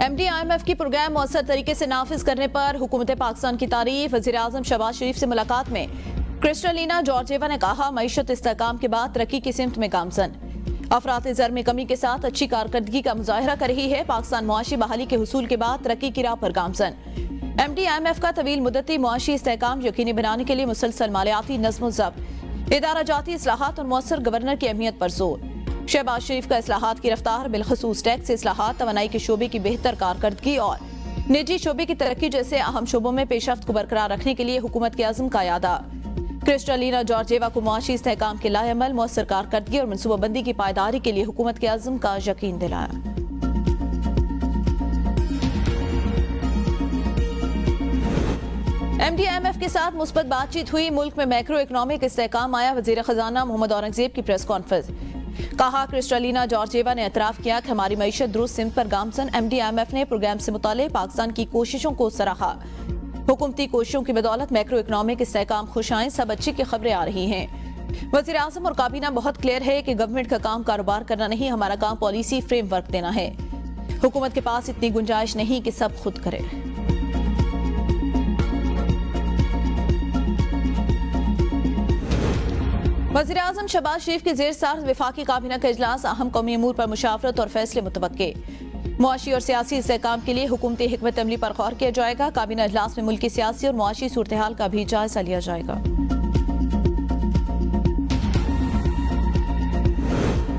MD-IMF की programme मौसर तरीके से नाफिज करने पर हुकूमत पाकिस्तान की तारीफ। वज़ीर-ए-आज़म शहबाज शरीफ से मुलाकात में क्रिस्टलिना जॉर्जिएवा ने कहा, मईशत इस्तेहकाम के बाद तरक्की की सिमत में गामजन। अफरात ज़र में कमी के साथ अच्छी कारकर्दगी का मुजाहरा कर रही है। पाकिस्तान मुआशी बहाली के हुसूल के बाद तरक्की की राह पर गामजन। MD-IMF का तवील मुद्दती मुआशी इस्तेहकाम यकीनी बनाने के लिए मुसलसल मालियाती नज़्म ज़ब्त, इदारा जाती इस्लाहात और मौसर गवर्नर की अहमियत पर जोर। शहबाज शरीफ का इस्लाहात की रफ्तार, बिलखसूस टैक्स इस्लाहात, तवानाई के शोबे की बेहतर कारकर्दगी और निजी शोबे की तरक्की जैसे अहम शोबों में पेशरफ्त को बरकरार रखने के लिए हुकूमत के अज़्म का यादा। क्रिस्टलिना जॉर्जिएवा को मुआशी इस्तेहकाम के लाएअमल, मौसर कारकर्दगी और मनसूबाबंदी की पायदारी के लिए हुकूमत के अज़्म का यकीन दिलाया। MD-IMF के साथ मुस्बत बातचीत हुई। मुल्क में मैक्रो इकनॉमिक इस्तेहकाम आया। वज़ीर खजाना मोहम्मद औरंगजेब की प्रेस कॉन्फ्रेंस। कहा, क्रिस्टलिना जॉर्जिएवा ने एतराफ़ किया कि हमारी मईशत दुरुस्त सिमत पर गामजन। MD-IMF ने प्रोग्राम से मुताल्लिक़ पाकिस्तान की कोशिशों को सराहा। हुकूमती कोशिशों की बदौलत मैक्रो इकनॉमिक इस्तेहकाम खुश आए, सब अच्छी की खबरें आ रही हैं। वज़ीर आज़म और काबीना बहुत क्लियर है कि गवर्नमेंट का काम कारोबार करना नहीं, हमारा काम पॉलिसी फ्रेमवर्क देना है। हुकूमत के पास इतनी गुंजाइश नहीं कि सब खुद करे। वज़ीर-ए-आज़म शहबाज शरीफ के ज़ेर साथ वफाकी काबीना का इजलास, अहम कौमी अमूर पर मुशावरत और फैसले मुतवक्के। मुआशी और सियासी इस्तेहकाम के लिए हुकूमती हिकमत अमली पर गौर किया जाएगा। काबीना इजलास में मुल्की सियासी और मुआशी सूरत-ए-हाल का भी जायजा लिया जाएगा।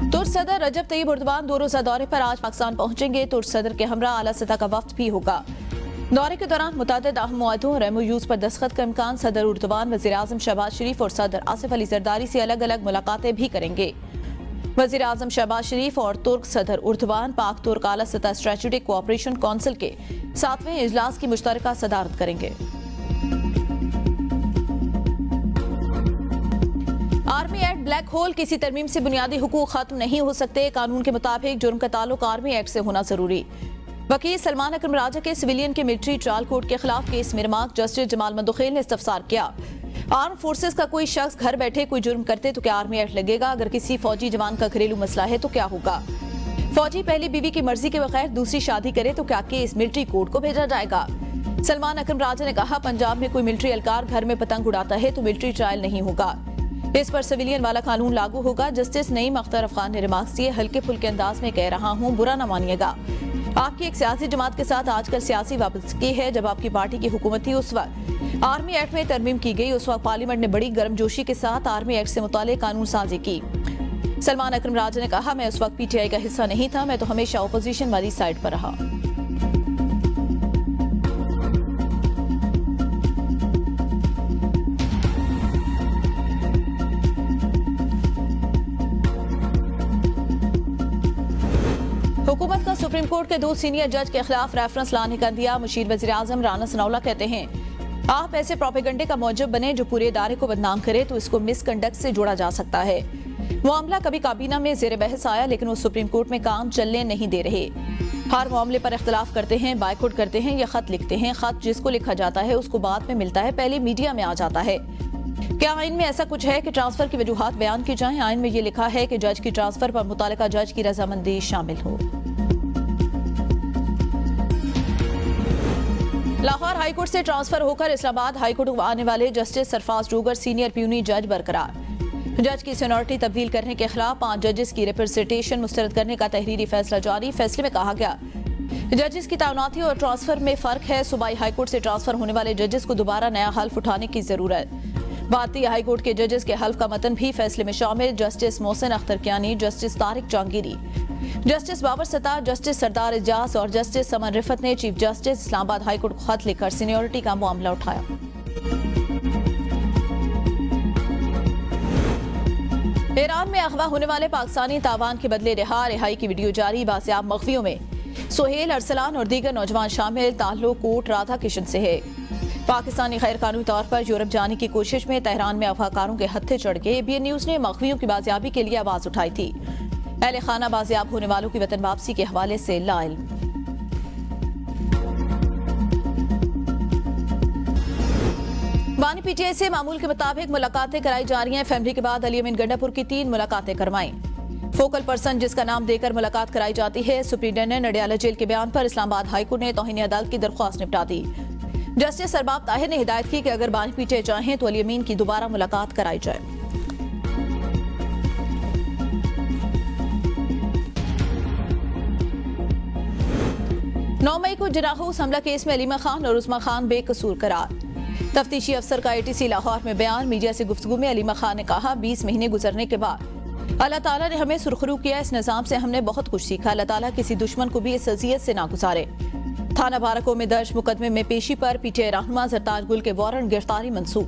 तुर्क सदर रजब तैयब एर्दोगान 2 रोज़ा दौरे पर आज पाकिस्तान पहुंचेंगे। तुर्क सदर के हमरा आला सतह का वफ्द भी होगा। दौरे के दौरान मुतअद्दिद अहम मुआहदों और MOUs पर दस्तखत का इम्कान। सदर एर्दोगान वज़ीर-ए-आज़म शहबाज शरीफ और सदर आसिफ अली जरदारी से अलग अलग मुलाकातें भी करेंगे। वज़ीर-ए-आज़म शहबाज शरीफ और तुर्क सदर एर्दोगान पाक तुर्क आला सतह स्ट्रेटेजिक कोऑपरेशन काउंसिल के 7वें इजलास की मुश्तरका सदारत करेंगे। आर्मी एक्ट ब्लैक होल, किसी तरमीम से बुनियादी हुकूक खत्म नहीं हो सकते। कानून के मुताबिक जुर्म का ताल्लुक आर्मी एक्ट से होना जरूरी। वकील सलमान अकरम राजा के सिविलियन के मिलिट्री ट्रायल कोर्ट के खिलाफ केस में रिमार्क जस्टिस जमाल मंदोखेल ने इस्तफसार किया। आर्म फोर्सेस का कोई शख्स घर बैठे कोई जुर्म करते तो क्या आर्मी एक्ट लगेगा? अगर किसी फौजी जवान का घरेलू मसला है तो क्या होगा? फौजी पहली बीवी की मर्जी के बगैर दूसरी शादी करे तो क्या केस मिलिट्री कोर्ट को भेजा जाएगा? सलमान अकरम राजा ने कहा, पंजाब में कोई मिलिट्री एहलकार घर में पतंग उड़ाता है तो मिलिट्री ट्रायल नहीं होगा, इस पर सिविलियन वाला कानून लागू होगा। जस्टिस नईम अख्तर अफगान ने रिमार्क्स दिए, हल्के फुल्के अंदाज में कह रहा हूँ, बुरा न मानिएगा। आपकी एक सियासी जमात के साथ आजकल सियासी वापसी है। जब आपकी पार्टी की हुकूमत थी उस वक्त आर्मी एक्ट में तरमीम की गई। उस वक्त पार्लियामेंट ने बड़ी गर्मजोशी के साथ आर्मी एक्ट से मुताल्लिक कानून साजी की। सलमान अकरम राजा ने कहा, मैं उस वक्त PTI का हिस्सा नहीं था, मैं तो हमेशा अपोजिशन वाली साइड पर रहा। हुकूमत का सुप्रीम कोर्ट के 2 सीनियर जज के खिलाफ रेफरेंस लाने का दिया। मुशीर वज़ीर-ए-आज़म राना सनाउल्लाह कहते हैं, आप ऐसे प्रोपेगेंडे का मौजब बने जो पूरे इदारे को बदनाम करे तो इसको मिसकंडक्ट से जोड़ा जा सकता है। मामला कभी काबीना में ज़ेर बहस आया, लेकिन वो सुप्रीम कोर्ट में काम चलने नहीं दे रहे। हर मामले पर इख्तलाफ करते हैं, बायकॉट करते हैं या खत लिखते हैं। खत जिसको लिखा जाता है उसको बाद में मिलता है, पहले मीडिया में आ जाता है। क्या आइन में ऐसा कुछ है कि ट्रांसफर की वजूहात बयान की जाएं? आइन में ये लिखा है कि जज की ट्रांसफर पर मुतालिका जज की रजामंदी शामिल हो। लाहौर हाईकोर्ट से ट्रांसफर होकर इस्लामाबाद हाईकोर्ट आने वाले जस्टिस सरफराज डूगर सीनियर प्यूनी जज बरकरार। जज की सीनियरिटी तब्दील करने के खिलाफ 5 जजेस की रिप्रेजेंटेशन मुस्तरद करने का तहरीरी फैसला जारी। फैसले में कहा गया, जजेस की तैनाती और ट्रांसफर में फर्क है। सूबाई हाईकोर्ट से ट्रांसफर होने वाले जजेस को दोबारा नया हल्फ उठाने की जरूरत। भारतीय हाईकोर्ट के जजेस के हल्फ का मतन भी फैसले में शामिल। Justice Mohsin Akhtar Kayani, justice Tariq Jahangiri, justice Babar Sattar, justice Sardar Ijaz और जस्टिस समन रिफत ने चीफ जस्टिस इस्लामाबाद हाईकोर्ट को खत लिखकर सीनियरिटी का मामला उठाया। ईरान में अगवा होने वाले पाकिस्तानी तावान के बदले रिहाई की वीडियो जारी। बासियाब मखफियों में सोहेल, अरसलान और दीगर नौजवान शामिल। ताल्लुक कोट राधा किशन से है। पाकिस्तानी गैर कानूनी तौर पर यूरोप जाने की कोशिश में तेहरान में अगवाकारों के हत्थे चढ़ गए। BN न्यूज ने मखफियों की बाजियाबी के लिए आवाज उठाई थी। अहले खाना बाजियाब होने वालों की वतन वापसी के हवाले से लाइल। बानी PTI से मामूल के मुताबिक मुलाकातें कराई जा रही हैं। फैमिली के बाद अली अमीन गंडापुर की 3 मुलाकातें करवाई। फोकल पर्सन जिसका नाम देकर मुलाकात कराई जाती है। सुप्रिंटेंडेंट अडयाला जेल के बयान पर इस्लामाबाद हाईकोर्ट ने तौहीन अदालत की दरख्वास्त निपटा दी। जस्टिस सरबाब ताहिर ने हिदायत की कि अगर बानी पीटे चाहें तो अली अमीन की दोबारा मुलाकात कराई जाए। नौ मई को जिनाहूस हमला केस में अलीमा खान और उस्मा खान बेकसूर करार। तफ्तीशी अफसर का ATC लाहौर में बयान। मीडिया से गुफ्तगू में अलीमा खान ने कहा, 20 महीने गुजरने के बाद अल्लाह ताला ने हमें सुरखरू किया। इस निज़ाम से हमने बहुत कुछ सीखा। अल्लाह ताला किसी दुश्मन को भी इस अज़ियत से ना गुजारे। थाना बारको में दर्ज मुकदमे में पेशी पर PTI रहनुमा जरताज गुल के वारंट गिरफ्तारी मंसूख।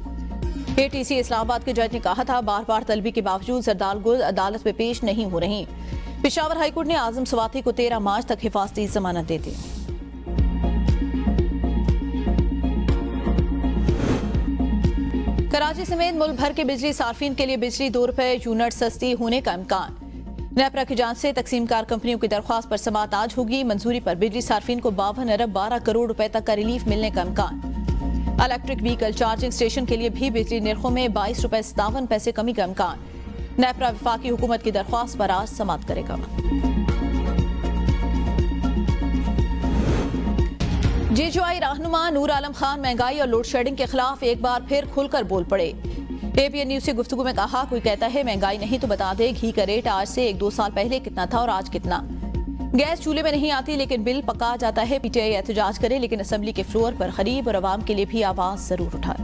ATC इस्लामाबाद के जज ने कहा था, बार बार तलबी के बावजूद जरदार गुल अदालत में पेश नहीं हो रही। पेशावर हाईकोर्ट ने आजम स्वाति को 13 मार्च तक हिफाजती जमानत दे दी। कराची समेत मुल्क भर के बिजली सार्फिन के लिए बिजली ₹2 यूनिट सस्ती होने का इम्कान। नेपरा की जांच से तकसीमकार कंपनियों की दरख्वास्त पर समाअत आज होगी। मंजूरी पर बिजली सार्फिन को 52 अरब 12 करोड़ रुपए तक का रिलीफ मिलने का इम्कान। इलेक्ट्रिक व्हीकल चार्जिंग स्टेशन के लिए भी बिजली निर्खों में ₹22.57 कमी का इम्कान। नेपरा वफाकी हुकूमत की दरख्वास्त पर आज समाअत करेगा। JJI रहनुमा नूर आलम खान महंगाई और लोड शेडिंग के खिलाफ एक बार फिर खुलकर बोल पड़े। APN न्यूज से गुफ्तगू में कहा, कोई कहता है महंगाई नहीं तो बता दे घी का रेट आज से 1-2 साल पहले कितना था और आज कितना। गैस चूल्हे में नहीं आती लेकिन बिल पका जाता है। PTI एहतजाज करे लेकिन असेंबली के फ्लोर पर गरीब और आवाम के लिए भी आवाज जरूर उठाए।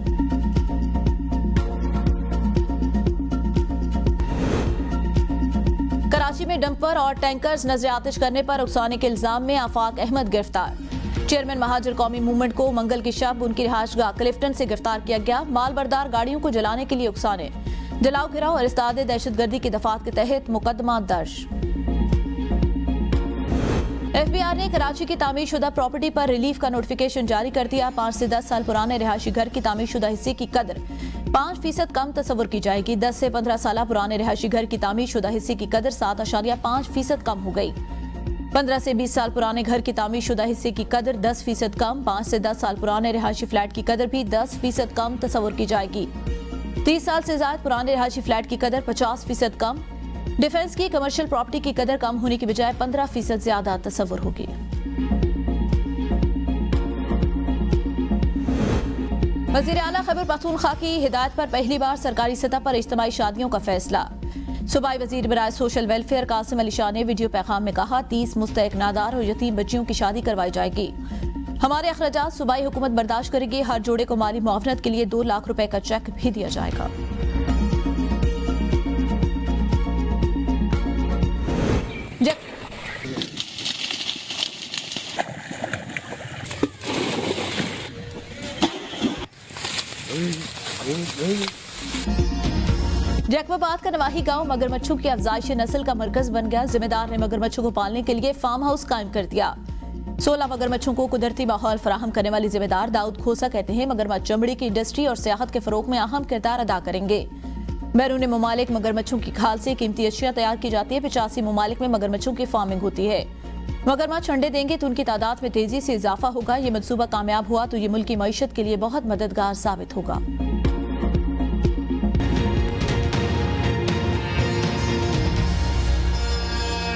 कराची में डंपर और टैंकर्स नजर आतिश करने पर उकसाने के इल्जाम में आफाक अहमद गिरफ्तार। चेयरमैन महाजर कौमी मूवमेंट को मंगल की शब उनकी रिहायशगाह क्लिफ्टन से गिरफ्तार किया गया। मालबरदार गाड़ियों को जलाने के लिए उकसाने, जलाओ गिराओ और इस्ताद दहशतगर्दी की दफात के तहत मुकदमा दर्ज। FBI ने कराची की तामीरशुदा प्रॉपर्टी पर रिलीफ का नोटिफिकेशन जारी कर दिया। 5 से 10 साल पुराने रिहायशी घर की तामीरशुदा हिस्से की कदर 5% कम तस्वुर की जाएगी। 10 से 15 साल पुराने रिहायशी घर की तामीरशुदा हिस्से की कदर 7.5% कम हो गई। 15 से 20 साल पुराने घर की तामीरशुदा हिस्से की कदर 10% कम। 5 से 10 साल पुराने रिहायशी फ्लैट की कदर भी 10% कम तस्वुर की जाएगी। 30 साल से ज्यादा पुराने रिहायशी फ्लैट की कदर 50% कम। डिफेंस की कमर्शियल प्रॉपर्टी की कदर कम होने की बजाय 15% ज्यादा तस्वुर होगी। वज़ीर आला खैबर पख्तूनख्वा की हिदायत पर पहली बार सरकारी सतह पर इज्तिमाई शादियों का फैसला। सूबाई वजीर बराए सोशल वेलफेयर कासिम अली शाह ने वीडियो पैगाम में कहा, 30 मुस्तहक नादार और यतीम बच्चियों की शादी करवाई जाएगी। हमारे अखराजात सूबाई हुकूमत बर्दाश्त करेगी। हर जोड़े को माली मुआवनत के लिए 2 लाख रुपए का चेक भी दिया जाएगा। जैकबाबाद का नवाही गांव मगरमच्छों की अफजाइशी नस्ल का मरकज बन गया। जिम्मेदार ने मगरमच्छों को पालने के लिए फार्म हाउस कायम कर दिया। 16 मगरमच्छों को कुदरती माहौल फराहम करने वाले जिम्मेदार दाऊद खोसा कहते हैं, मगरमच्छ चमड़ी की इंडस्ट्री और सियाहत के फरोग में अहम किरदार अदा करेंगे। बैरून मुमालिक मगरमच्छों की खाल से कीमती अशिया तैयार की जाती है। 85 मुमालिक में मगरमच्छों की फार्मिंग होती है। मगरमच्छ अंडे देंगे तो उनकी तादाद में तेजी से इजाफा होगा। ये मंसूबा कामयाब हुआ तो ये मुल्क की मईशत के लिए बहुत मददगार साबित होगा।